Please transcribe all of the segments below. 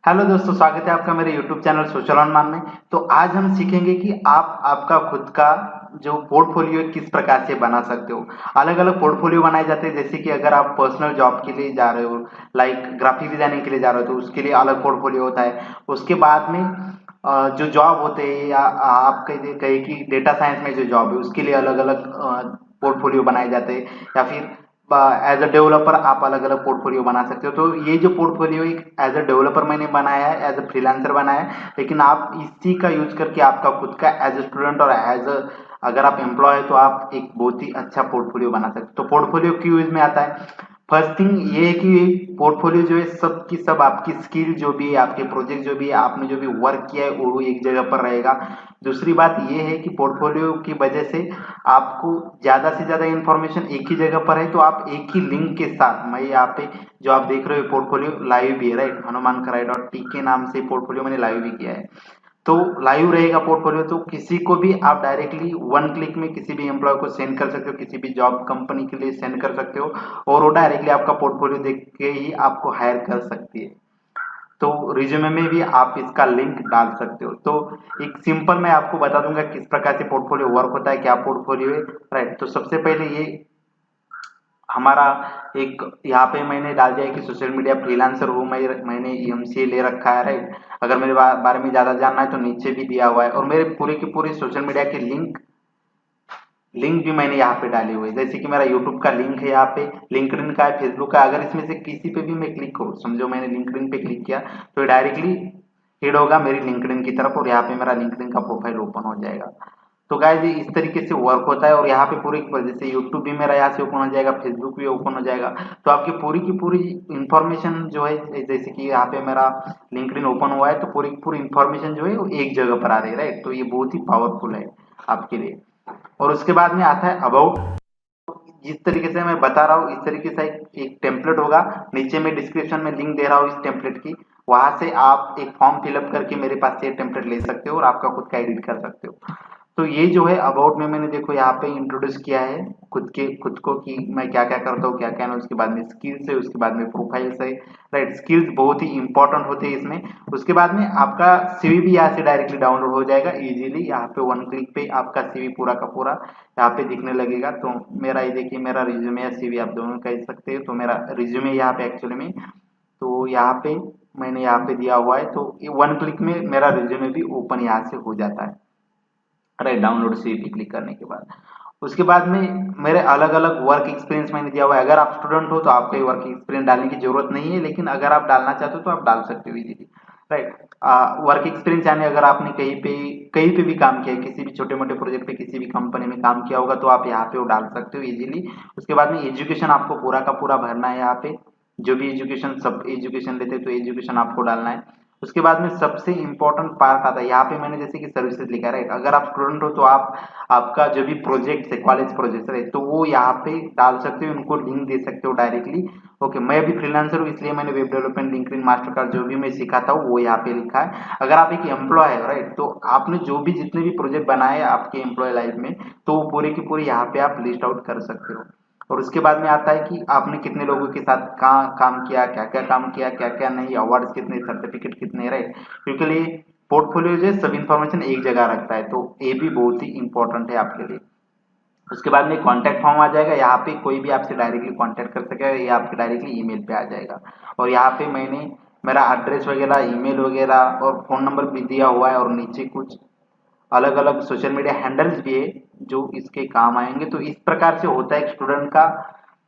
Hello दोस्तों, स्वागत है आपका मेरे यूट्यूब चैनल सोशल हनुमान में। तो आज हम सीखेंगे कि आप आपका खुद का जो पोर्टफोलियो है किस प्रकार से बना सकते हो। अलग अलग पोर्टफोलियो बनाए जाते हैं, जैसे कि अगर आप पर्सनल जॉब के लिए जा रहे हो, लाइक ग्राफिक डिजाइनिंग के लिए जा रहे हो, तो उसके लिए अलग पोर्टफोलियो होता है। उसके बाद में जो जॉब होते हैं, या आप कहे कि डेटा साइंस में जो जॉब है उसके लिए अलग अलग पोर्टफोलियो बनाए जाते हैं, या फिर एज अ डेवलपर आप अलग अलग पोर्टफोलियो बना सकते हो। तो ये जो पोर्टफोलियो एक एज अ डेवलपर मैंने बनाया है, एज अ फ्रीलांसर बनाया है, लेकिन आप इसी का यूज करके आपका खुद का एज अ स्टूडेंट और एज अ अगर आप एम्प्लॉय है तो आप एक बहुत ही अच्छा पोर्टफोलियो बना सकते हो। तो पोर्टफोलियो क्यों यूज में आता है? फर्स्ट थिंग ये है कि पोर्टफोलियो जो है सब की सब आपकी स्किल जो भी है, आपके प्रोजेक्ट जो भी है, आपने जो भी वर्क किया है वो एक जगह पर रहेगा। दूसरी बात ये है कि पोर्टफोलियो की वजह से आपको ज्यादा से ज्यादा इंफॉर्मेशन एक ही जगह पर है, तो आप एक ही लिंक के साथ, मैं यहाँ पे जो आप देख रहे हो पोर्टफोलियो लाइव भी है, राइट, हनुमान कराई डॉट टी के नाम से पोर्टफोलियो मैंने लाइव भी किया है। तो लाइव रहेगा पोर्टफोलियो, तो किसी को भी आप डायरेक्टली वन क्लिक में किसी भी एम्प्लॉय को सेंड कर सकते हो, किसी भी जॉब कंपनी के लिए सेंड कर सकते हो, और वो डायरेक्टली आपका पोर्टफोलियो देख के ही आपको हायर कर सकती है। तो रिज्यूमे में भी आप इसका लिंक डाल सकते हो। तो एक सिंपल मैं आपको बता दूंगा किस प्रकार से पोर्टफोलियो वर्क होता है, क्या पोर्टफोलियो है, राइट। तो सबसे पहले ये हमारा एक यहाँ पे मैंने डाल दिया है कि सोशल मीडिया फ्रीलांसर हूँ मैं, मैंने एमसीए ले रखा है, राइट। अगर मेरे बारे में ज्यादा जानना है तो नीचे भी दिया हुआ है, और मेरे पूरे की पूरी सोशल मीडिया के लिंक लिंक भी मैंने यहाँ पे डाले हुए हैं। जैसे कि मेरा यूट्यूब का लिंक है, यहाँ पे लिंक्डइन का है, फेसबुक का। अगर इसमें से किसी पे भी मैं क्लिक करूँ, समझो मैंने लिंक्डइन पे क्लिक किया, तो डायरेक्टली हेड होगा मेरी लिंक्डइन की तरफ, और यहाँ पे मेरा लिंक्डइन का प्रोफाइल ओपन हो जाएगा। तो गाइस ये इस तरीके से वर्क होता है, और यहाँ पे पूरे जैसे यूट्यूब भी मेरा यहाँ से ओपन हो जाएगा, फेसबुक भी ओपन हो जाएगा। तो आपकी पूरी की पूरी इंफॉर्मेशन जो है, जैसे कि यहाँ पे मेरा लिंक्डइन ओपन हुआ है, तो पूरी की पूरी इंफॉर्मेशन जो है वो एक जगह पर आ रही है, राइट। तो ये बहुत ही पावरफुल है आपके लिए। और उसके बाद में आता है अबाउट। जिस तरीके से मैं बता रहा हूँ इस तरीके से एक टेम्पलेट होगा, नीचे में डिस्क्रिप्शन में लिंक दे रहा हूँ इस टेम्पलेट की, वहां से आप एक फॉर्म फिलअप करके मेरे पास से टेम्पलेट ले सकते हो और आपका खुद का एडिट कर सकते हो। तो ये जो है अबाउट में मैंने देखो यहाँ पे इंट्रोड्यूस किया है खुद को कि मैं क्या क्या करता हूँ, क्या क्या नहीं। उसके बाद में स्किल्स है, उसके बाद में प्रोफाइल्स है, राइट। स्किल्स बहुत ही इंपॉर्टेंट होते हैं इसमें। उसके बाद में आपका सीवी भी यहाँ से डायरेक्टली डाउनलोड हो जाएगा इजीली। यहाँ पे वन क्लिक पे आपका सीवी पूरा का पूरा यहाँ पे दिखने लगेगा। तो मेरा ये देखिए, मेरा रिज्यूमे या सीवी आप दोनों कह सकते हो। तो मेरा रिज्यूमे यहाँ पे एक्चुअली में, तो यहाँ पे मैंने यहाँ पे दिया हुआ है, तो वन क्लिक में मेरा रिज्यूमे भी ओपन यहाँ से हो जाता है, राइट। डाउनलोड सीवी क्लिक करने के बाद उसके बाद में मेरे अलग अलग वर्क एक्सपीरियंस मैंने दिया हुआ है। अगर आप स्टूडेंट हो तो आपको वर्क एक्सपीरियंस डालने की जरूरत नहीं है, लेकिन अगर आप डालना चाहते हो तो आप डाल सकते हो इजीली, राइट। वर्क एक्सपीरियंस यानी अगर आपने कहीं पे भी काम किया है, किसी भी छोटे मोटे प्रोजेक्ट पे किसी भी कंपनी में काम किया होगा, तो आप यहाँ पे वो डाल सकते हो इजीली। उसके बाद में एजुकेशन आपको पूरा का पूरा भरना है यहाँ पे, जो भी एजुकेशन, सब एजुकेशन लेते हैं तो एजुकेशन आपको डालना है। उसके बाद में सबसे इंपॉर्टेंट पार्ट आता है यहाँ पे, मैंने जैसे कि सर्विसेज लिखा है, राइट। अगर आप स्टूडेंट हो तो आप आपका जो भी प्रोजेक्ट है, कॉलेज प्रोजेक्ट है, तो वो यहाँ पे डाल सकते हो, उनको लिंक दे सकते हो डायरेक्टली। ओके, मैं अभी फ्रीलांसर हूँ इसलिए मैंने web development LinkedIn master card जो भी मैं सिखाता हूँ वो यहाँ पे लिखा है। अगर आप एक एम्प्लॉय है, राइट, तो आपने जो भी जितने भी प्रोजेक्ट बनाए आपके एम्प्लॉय लाइफ में, तो वो पूरे की पूरे यहाँ पे आप लिस्ट आउट कर सकते हो। और उसके बाद में आता है कि आपने कितने लोगों के साथ काम किया, क्या क्या काम किया, क्या क्या नहीं, अवार्ड्स कितने, सर्टिफिकेट कितने, राइट। क्योंकि लिए पोर्टफोलियो जो है सब इन्फॉर्मेशन एक जगह रखता है, तो ये भी बहुत ही इंपॉर्टेंट है आपके लिए। उसके बाद में कॉन्टैक्ट फॉर्म आ जाएगा, यहाँ पे कोई भी आपसे डायरेक्टली कॉन्टैक्ट कर सकेगा, ये आपके डायरेक्टली ईमेल पे आ जाएगा। और यहाँ पे मैंने मेरा एड्रेस वगैरह, ईमेल वगैरह और फोन नंबर भी दिया हुआ है, और नीचे कुछ अलग अलग सोशल मीडिया हैंडल्स भी है जो इसके काम आएंगे। तो इस प्रकार से होता है एक स्टूडेंट का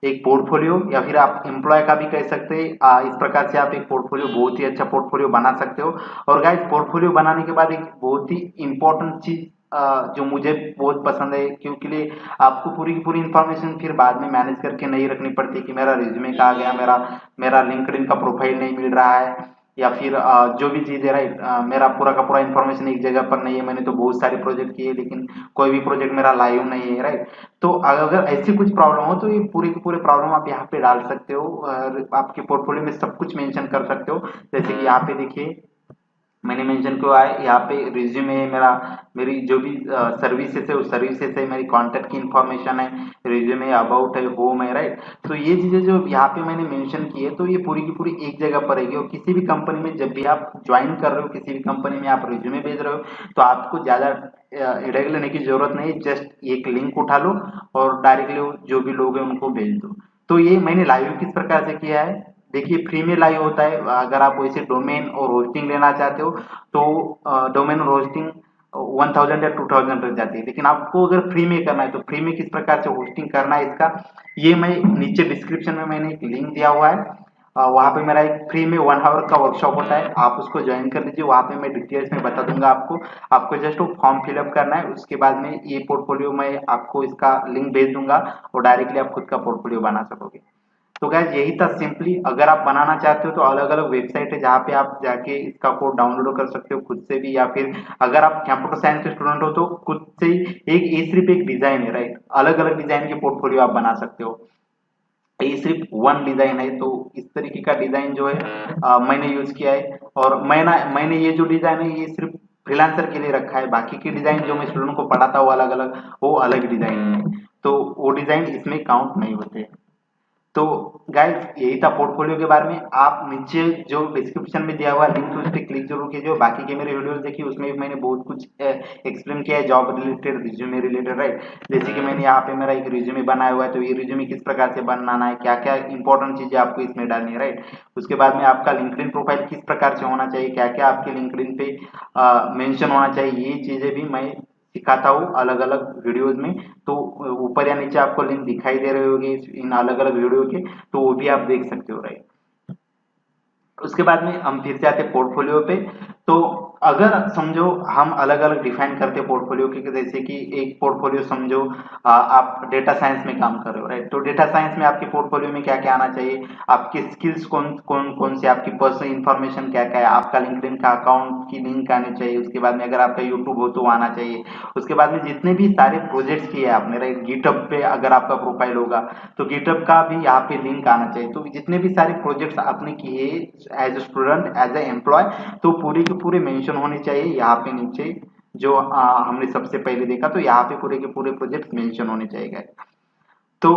एक पोर्टफोलियो, या फिर आप एम्प्लॉय का भी कह सकते हैं। इस प्रकार से आप एक पोर्टफोलियो, बहुत ही अच्छा पोर्टफोलियो बना सकते हो। और गाइस पोर्टफोलियो बनाने के बाद एक बहुत ही इंपॉर्टेंट चीज जो मुझे बहुत पसंद है, क्योंकि लिए आपको पूरी की पूरी इंफॉर्मेशन फिर बाद में मैनेज करके नहीं रखनी पड़ती कि मेरा रिज्यूमे कहाँ गया, मेरा मेरा लिंक्डइन का प्रोफाइल नहीं मिल रहा है, या फिर जो भी चीज है, राइट। मेरा पूरा का पूरा इन्फॉर्मेशन एक जगह पर नहीं है। मैंने तो बहुत सारे प्रोजेक्ट किए, लेकिन कोई भी प्रोजेक्ट मेरा लाइव नहीं है, राइट। तो अगर ऐसी कुछ प्रॉब्लम हो तो ये पूरे के पूरे प्रॉब्लम आप यहाँ पे डाल सकते हो, और आपके पोर्टफोलियो में सब कुछ मेंशन कर सकते हो। जैसे कि यहाँ पे देखिए, मैंने मेंशन किया है यहाँ पे रिज्यूमे मेरा, मेरी जो भी सर्विसेज है उस सर्विसेज है, मेरी कांटेक्ट की इंफॉर्मेशन है, रिज्यूमे अबाउट है, होम है, राइट। तो ये चीजें जो यहाँ पे मैंने मेंशन की है तो ये पूरी की पूरी एक जगह पर रहेगी। और किसी भी कंपनी में जब भी आप ज्वाइन कर रहे हो, किसी भी कंपनी में आप रिज्यूमे भेज रहे हो, तो आपको ज्यादा हेडेक लेने की जरूरत नहीं, जस्ट एक लिंक उठा लो और डायरेक्टली जो भी लोग हैं उनको भेज दो। तो ये मैंने लाइव किस प्रकार से किया है, देखिए फ्री में लाइव होता है। अगर आप वैसे डोमेन और होस्टिंग लेना चाहते हो तो डोमेन और होस्टिंग 1000 या 2000 लग जाती है, लेकिन आपको अगर फ्री में करना है तो फ्री में किस प्रकार से होस्टिंग करना है इसका, ये मैं नीचे डिस्क्रिप्शन में मैंने एक लिंक दिया हुआ है। वहां पे मेरा एक फ्री में 1 आवर का वर्कशॉप होता है, आप उसको ज्वाइन कर लीजिए। वहां पे मैं डिटेल्स में बता दूंगा आपको। आपको जस्ट वो फॉर्म फिलअप करना है, उसके बाद में ये पोर्टफोलियो मैं आपको इसका लिंक भेज दूंगा और डायरेक्टली आप खुद का पोर्टफोलियो बना सकोगे। तो गैस यही था सिंपली। अगर आप बनाना चाहते हो तो अलग अलग वेबसाइट है जहाँ पे आप जाके इसका कोड डाउनलोड कर सकते हो खुद से भी, या फिर अगर आप कंप्यूटर साइंस के स्टूडेंट हो तो खुद से ही एक ये सिर्फ एक डिजाइन है, राइट। अलग अलग डिजाइन के पोर्टफोलियो आप बना सकते हो, ये सिर्फ वन डिजाइन है। तो इस तरीके का डिजाइन जो है मैंने यूज किया है। और मैंने ये जो डिजाइन है ये सिर्फ फ्रीलांसर के लिए रखा है, बाकी के डिजाइन जो मैं स्टूडेंट को पढ़ाता हूँ अलग अलग, वो अलग डिजाइन है, तो वो डिजाइन इसमें काउंट नहीं होते। तो गाइस यही था पोर्टफोलियो के बारे में। आप नीचे जो डिस्क्रिप्शन में दिया हुआ लिंक है उस पर क्लिक जरूर कीजिए। बाकी के मेरे वीडियोस देखिए, उसमें भी मैंने बहुत कुछ एक्सप्लेन किया है job related, resume related, right. जैसे कि मैंने यहाँ पे मेरा एक रिज्यूमे बनाया हुआ है, तो ये रिज्यूमे किस प्रकार से बनाना है, क्या क्या इंपॉर्टेंट चीजें आपको इसमें डालनी है, राइट। उसके बाद में आपका लिंक्डइन प्रोफाइल किस प्रकार से होना चाहिए, क्या क्या आपके लिंक्डइन पे मेंशन होना चाहिए, ये चीजें भी मैं सिखाता हूँ अलग अलग वीडियोज में। तो ऊपर या नीचे आपको लिंक दिखाई दे रहे होंगे इन अलग अलग वीडियो के, तो वो भी आप देख सकते हो, राइट। उसके बाद में हम फिर से आते पोर्टफोलियो पे। तो अगर समझो हम अलग अलग डिफाइन करते हैं पोर्टफोलियो के, जैसे कि एक पोर्टफोलियो समझो आप डेटा साइंस में काम कर रहे हो, राइट। तो डेटा साइंस में आपके पोर्टफोलियो में क्या क्या आना चाहिए, आपके स्किल्स कौन कौन कौन से, आपकी पर्सनल इन्फॉर्मेशन क्या क्या है, आपका लिंक्डइन का अकाउंट की लिंक आनी चाहिए। उसके बाद में अगर आपका यूट्यूब हो तो आना चाहिए। उसके बाद में जितने भी सारे प्रोजेक्ट्स किए आपने, राइट, गिटअप पे अगर आपका प्रोफाइल होगा तो गिटअप का भी यहाँ पे लिंक आना चाहिए। तो जितने भी सारे प्रोजेक्ट्स आपने किए as a student, as a employee, तो पूरे के पूरे मेंशन होने चाहिए यहाँ पे नीचे। जो हमने सबसे पहले देखा, तो यहाँ पे पूरे के पूरे प्रोजेक्ट मेंशन होने चाहिए। तो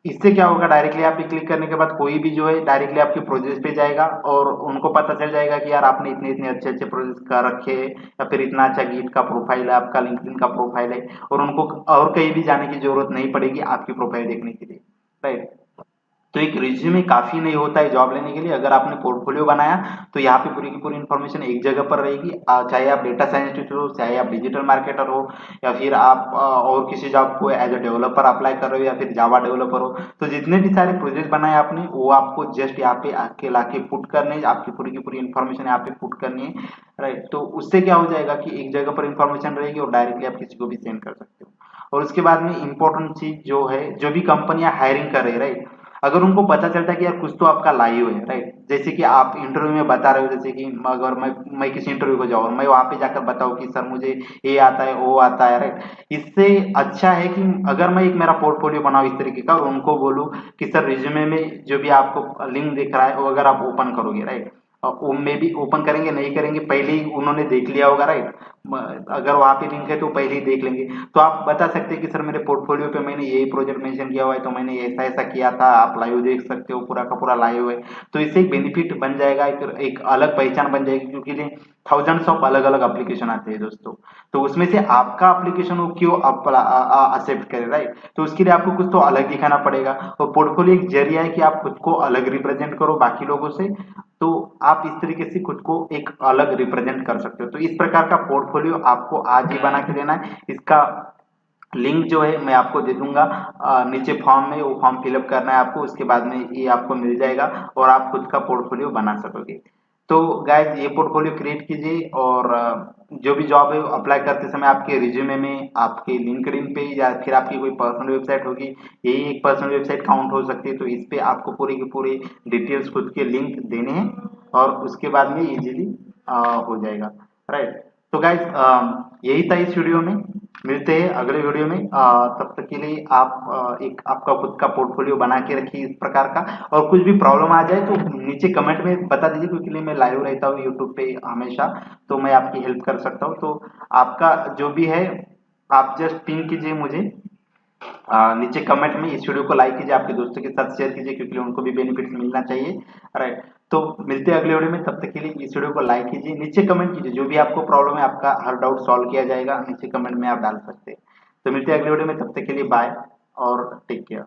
इससे क्या होगा, डायरेक्टली आप पे क्लिक करने के बाद कोई भी जो है डायरेक्टली आपके प्रोजेक्ट पे जाएगा और उनको पता चल जाएगा कि यार आपने इतने इतने अच्छे अच्छे प्रोजेक्ट कर रखे हैं, या फिर इतना अच्छा गिट का प्रोफाइल है, आपका लिंक्डइन का प्रोफाइल है, और उनको और कहीं भी जाने की जरूरत नहीं पड़ेगी आपकी प्रोफाइल देखने के लिए, राइट। तो एक रिज्यूमे काफी नहीं होता है जॉब लेने के लिए। अगर आपने पोर्टफोलियो बनाया तो यहाँ पे पूरी की पूरी इन्फॉर्मेशन एक जगह पर रहेगी। चाहे आप डेटा साइंटिस्ट हो, चाहे आप डिजिटल मार्केटर हो, या फिर आप और किसी जॉब को एज ए डेवलपर अप्लाई कर रहे हो, या फिर जावा डेवलपर हो, तो जितने भी सारे प्रोजेक्ट बनाए आपने वो आपको जस्ट यहाँ पे आके लाके पुट करने हैं। आपकी पूरी की पूरी इन्फॉर्मेशन यहाँ पे पुट करनी है, राइट। तो उससे क्या हो जाएगा कि एक जगह पर इन्फॉर्मेशन रहेगी और डायरेक्टली आप किसी को भी सेंड कर सकते हो। और उसके बाद में इंपॉर्टेंट चीज जो है, जो भी कंपनियां हायरिंग कर रही है, राइट, अगर उनको पता चलता है कि यार कुछ तो आपका लाइव है, राइट। जैसे कि आप इंटरव्यू में बता रहे हो, जैसे कि अगर मैं किसी इंटरव्यू को जाऊँ, मैं वहां पे जाकर बताऊं कि सर मुझे ये आता है वो आता है, राइट। इससे अच्छा है कि अगर मैं एक मेरा पोर्टफोलियो बनाऊं इस तरीके का और उनको बोलूं कि सर रिज्यूमे में जो भी आपको लिंक दिख रहा है वो अगर आप ओपन करोगे, राइट, वो मे भी ओपन करेंगे नहीं करेंगे, पहले ही उन्होंने देख लिया होगा, राइट। अगर वहां पे लिंक है तो पहले ही देख लेंगे। तो आप बता सकते हैं कि सर मेरे पोर्टफोलियो पे मैंने यही प्रोजेक्ट मेंशन किया हुआ है, तो मैंने ऐसा ऐसा किया था, आप लाइव देख सकते हो, पूरा का पूरा लाइव है। तो इससे एक बेनिफिट बन जाएगा, एक अलग पहचान बन जाएगी, क्योंकि थाउजेंड्स ऑफ अलग अलग एप्लीकेशन आते हैं दोस्तों। तो उसमें से आपका एप्लीकेशन वो क्यों एक्सेप्ट करे, राइट। तो उसके लिए आपको कुछ तो अलग दिखाना पड़ेगा। और पोर्टफोलियो एक जरिया है कि आप खुद को अलग रिप्रेजेंट करो बाकी लोगों से। तो आप इस तरीके से खुद को एक अलग रिप्रेजेंट कर सकते हो। तो इस प्रकार का पोर्टफोलियो आपको आज ही बना के देना है। इसका लिंक जो है मैं आपको दे दूंगा नीचे फॉर्म में, वो फॉर्म फिलअप करना है आपको, उसके बाद में ये आपको मिल जाएगा और आप खुद का पोर्टफोलियो बना सकोगे। तो गाइज ये पोर्टफोलियो क्रिएट कीजिए और जो भी जॉब है अप्लाई करते समय आपके रिज्यूमे में, आपके लिंक्डइन पे, या फिर आपकी कोई पर्सनल वेबसाइट होगी, यही एक पर्सनल वेबसाइट काउंट हो सकती है। तो इस पे आपको पूरे के पूरे डिटेल्स खुद के लिंक देने हैं और उसके बाद में इजीली हो जाएगा, राइट। तो गाइज यही था इस वीडियो में। मिलते हैं अगले वीडियो में। तब तक के लिए आप एक आपका खुद का पोर्टफोलियो बना के रखिए इस प्रकार का। और कुछ भी प्रॉब्लम आ जाए तो नीचे कमेंट में बता दीजिए, क्योंकि मैं लाइव रहता हूँ यूट्यूब पे हमेशा, तो मैं आपकी हेल्प कर सकता हूँ। तो आपका जो भी है आप जस्ट पिन कीजिए मुझे नीचे कमेंट में। इस वीडियो को लाइक कीजिए, आपके दोस्तों के साथ शेयर कीजिए, क्योंकि उनको भी बेनिफिट मिलना चाहिए। राइट, तो मिलते हैं अगले वीडियो में। तब तक के लिए इस वीडियो को लाइक कीजिए, नीचे कमेंट कीजिए, जो भी आपको प्रॉब्लम है आपका हर डाउट सॉल्व किया जाएगा, नीचे कमेंट में आप डाल सकते हैं। तो मिलते हैं अगले वीडियो में, तब तक के लिए बाय और टेक केयर।